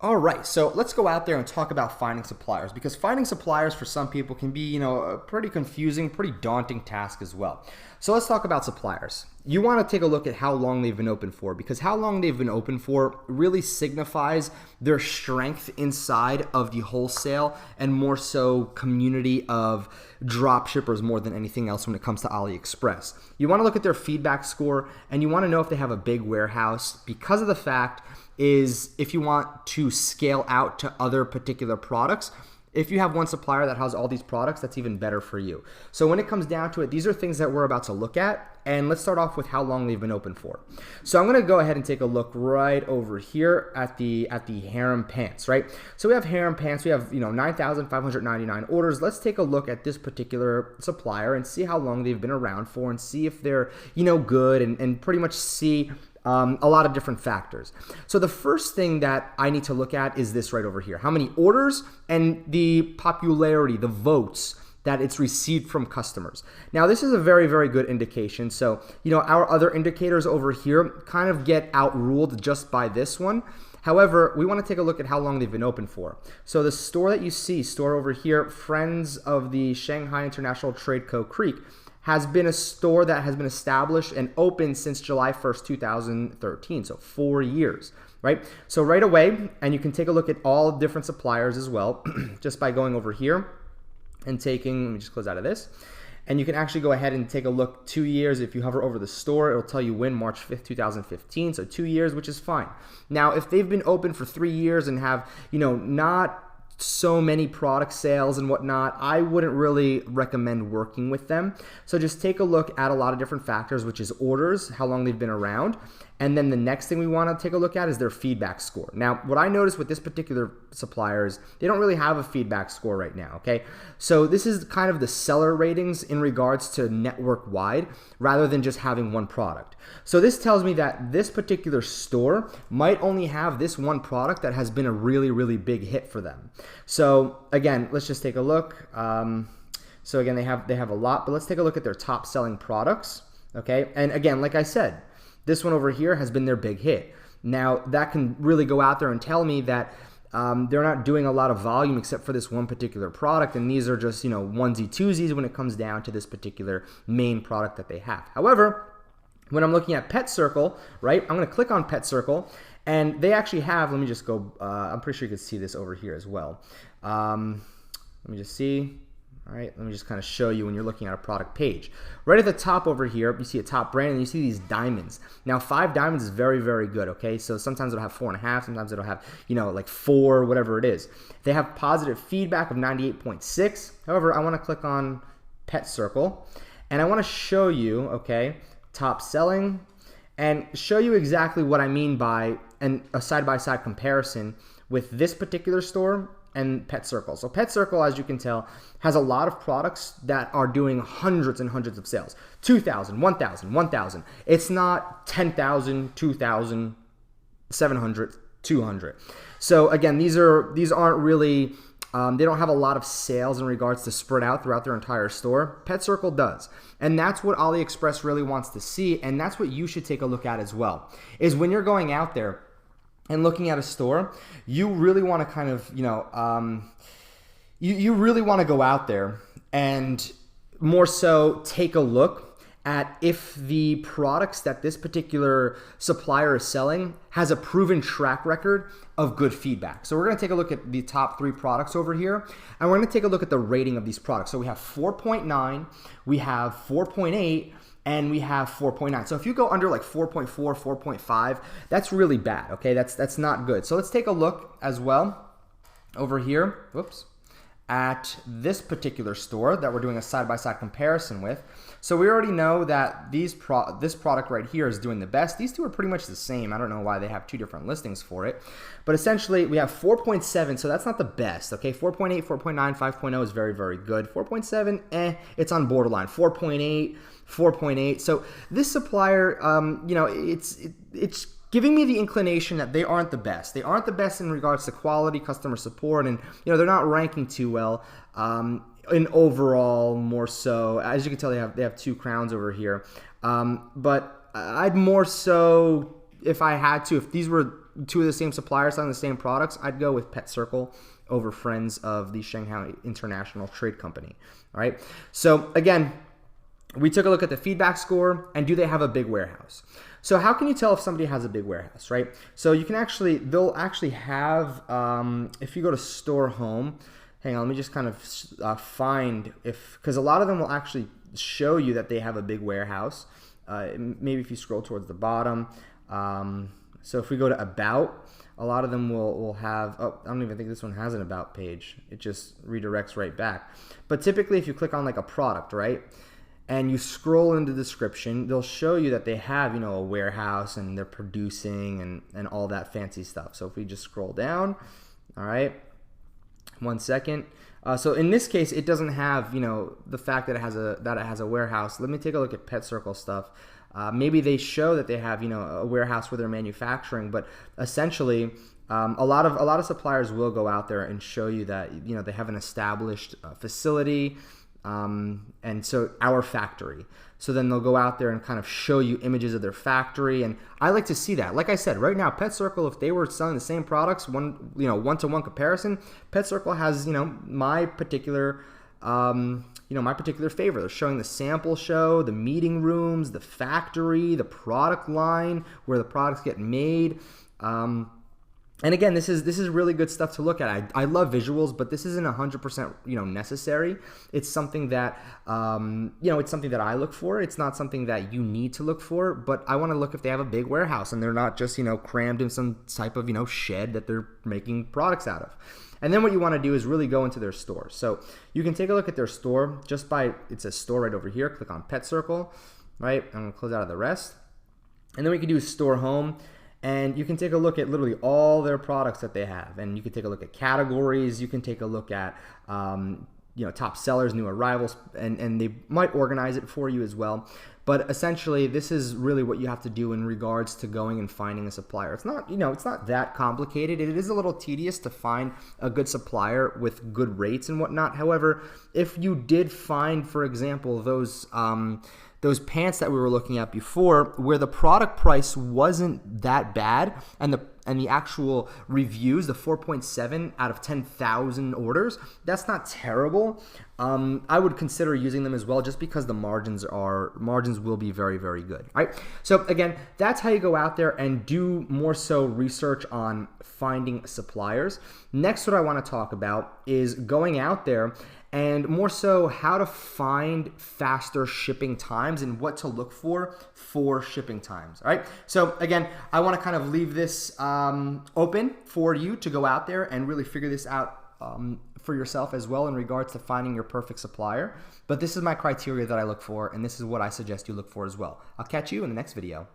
All right, so let's go out there and talk about finding suppliers because finding suppliers for some people can be, a pretty confusing, pretty daunting task as well. So let's talk about suppliers. You want to take a look at how long they've been open for because how long they've been open for really signifies their strength inside of the wholesale and more so community of drop shippers more than anything else when it comes to AliExpress. You want to look at their feedback score and you want to know if they have a big warehouse because of the fact is if you want to scale out to other particular products, if you have one supplier that has all these products, that's even better for you. So when it comes down to it, these are things that we're about to look at. And let's start off with how long they've been open for. So I'm going to go ahead and take a look right over here at the harem pants, right? So we have harem pants. We have 9,599 orders. Let's take a look at this particular supplier and see how long they've been around for and see if they're good and pretty much see a lot of different factors. So the first thing that I need to look at is this right over here. How many orders and the popularity, the votes that it's received from customers. Now, this is a very, very good indication. So, our other indicators over here kind of get outruled just by this one. However, we want to take a look at how long they've been open for. So the store that you see, store over here, Friends of the Shanghai International Trade Co. Creek, has been a store that has been established and open since July 1st, 2013, so 4 years, right? So right away, and you can take a look at all different suppliers as well, just by going over here and taking, let me just close out of this, and you can actually go ahead and take a look 2 years. If you hover over the store, it'll tell you when, March 5th, 2015, so 2 years, which is fine. Now, if they've been open for 3 years and have, not so many product sales and whatnot, I wouldn't really recommend working with them. So just take a look at a lot of different factors, which is orders, how long they've been around. And then the next thing we want to take a look at is their feedback score. Now, what I noticed with this particular supplier is they don't really have a feedback score right now, okay? So this is kind of the seller ratings in regards to network wide rather than just having one product. So this tells me that this particular store might only have this one product that has been a really, really big hit for them. So again, let's just take a look. So again, they have a lot, but let's take a look at their top selling products, okay? And again, like I said, this one over here has been their big hit. Now, that can really go out there and tell me that they're not doing a lot of volume except for this one particular product, and these are just, onesie twosies when it comes down to this particular main product that they have. However, when I'm looking at Pet Circle, right, I'm going to click on Pet Circle, and they actually have, let me just go, I'm pretty sure you can see this over here as well. Let me just see. All right, let me just kind of show you when you're looking at a product page. Right at the top over here, you see a top brand and you see these diamonds. Now, 5 diamonds is very, very good, okay? So sometimes it'll have 4.5, sometimes it'll have, like 4, whatever it is. They have positive feedback of 98.6. However, I want to click on Pet Circle and I want to show you, okay, top selling and show you exactly what I mean by a side-by-side comparison with this particular store and Pet Circle. So Pet Circle, as you can tell, has a lot of products that are doing hundreds and hundreds of sales. 2,000, 1,000, 1,000. It's not 10,000, 2,000, 700, 200. So again, these aren't really, they don't have a lot of sales in regards to spread out throughout their entire store. Pet Circle does. And that's what AliExpress really wants to see, and that's what you should take a look at as well, is when you're going out there and looking at a store, you really want to kind of, you really want to go out there and more so take a look at if the products that this particular supplier is selling has a proven track record of good feedback. So we're going to take a look at the top 3 products over here, and we're going to take a look at the rating of these products. So we have 4.9, we have 4.8, and we have 4.9. So if you go under like 4.4, 4.5, that's really bad, okay? That's not good. So let's take a look as well over here, whoops, at this particular store that we're doing a side-by-side comparison with. So we already know that this product right here is doing the best. These two are pretty much the same. I don't know why they have 2 different listings for it. But essentially, we have 4.7, so that's not the best, okay? 4.8, 4.9, 5.0 is very, very good. 4.7, it's on borderline. 4.8, 4.8. So this supplier, it's giving me the inclination that they aren't the best. They aren't the best in regards to quality, customer support, and they're not ranking too well in overall. More so, as you can tell, they have 2 crowns over here. But I'd more so, if I had to, if these were two of the same suppliers selling the same products, I'd go with Pet Circle over Friends of the Shanghai International Trade Company. All right. So again, we took a look at the feedback score and do they have a big warehouse? So how can you tell if somebody has a big warehouse, right? So you can actually, they'll actually have, if you go to store home, hang on, let me just kind of find if, because a lot of them will actually show you that they have a big warehouse. Maybe if you scroll towards the bottom. So if we go to About, a lot of them will have, oh, I don't even think this one has an About page. It just redirects right back. But typically if you click on like a product, right, and you scroll into the description, they'll show you that they have, you know, a warehouse and they're producing and all that fancy stuff. So if we just scroll down, all right, 1 second. So in this case, it doesn't have, you know, the fact that it has a warehouse. Let me take a look at Pet Circle stuff. Maybe they show that they have, you know, a warehouse where they're manufacturing, but essentially, a lot of suppliers will go out there and show you that, you know, they have an established facility. And so our factory. So then they'll go out there and kind of show you images of their factory. And I like to see that. Like I said, right now, Pet Circle, if they were selling the same products, one-to-one comparison, Pet Circle has, you know, my particular favor. They're showing the sample show, the meeting rooms, the factory, the product line, where the products get made. And again, this is really good stuff to look at. I love visuals, but this isn't 100%, you know, necessary. It's something that, it's something that I look for. It's not something that you need to look for, but I want to look if they have a big warehouse and they're not just, you know, crammed in some type of, you know, shed that they're making products out of. And then what you want to do is really go into their store. So you can take a look at their store just by, it says store right over here. Click on Pet Circle, right? I'm going to close out of the rest. And then what you can do is store home. And you can take a look at literally all their products that they have. And you can take a look at categories. You can take a look at, top sellers, new arrivals, and they might organize it for you as well. But essentially, this is really what you have to do in regards to going and finding a supplier. It's not, it's not that complicated. It is a little tedious to find a good supplier with good rates and whatnot. However, if you did find, for example, those pants that we were looking at before, where the product price wasn't that bad, and the actual reviews, the 4.7 out of 10,000 orders, that's not terrible. I would consider using them as well, just because the margins will be very, very good. All right. So again, that's how you go out there and do more so research on finding suppliers. Next, what I want to talk about is going out there and more so how to find faster shipping times and what to look for shipping times. All right. So again, I want to kind of leave this open for you to go out there and really figure this out for yourself as well in regards to finding your perfect supplier. But this is my criteria that I look for, and this is what I suggest you look for as well. I'll catch you in the next video.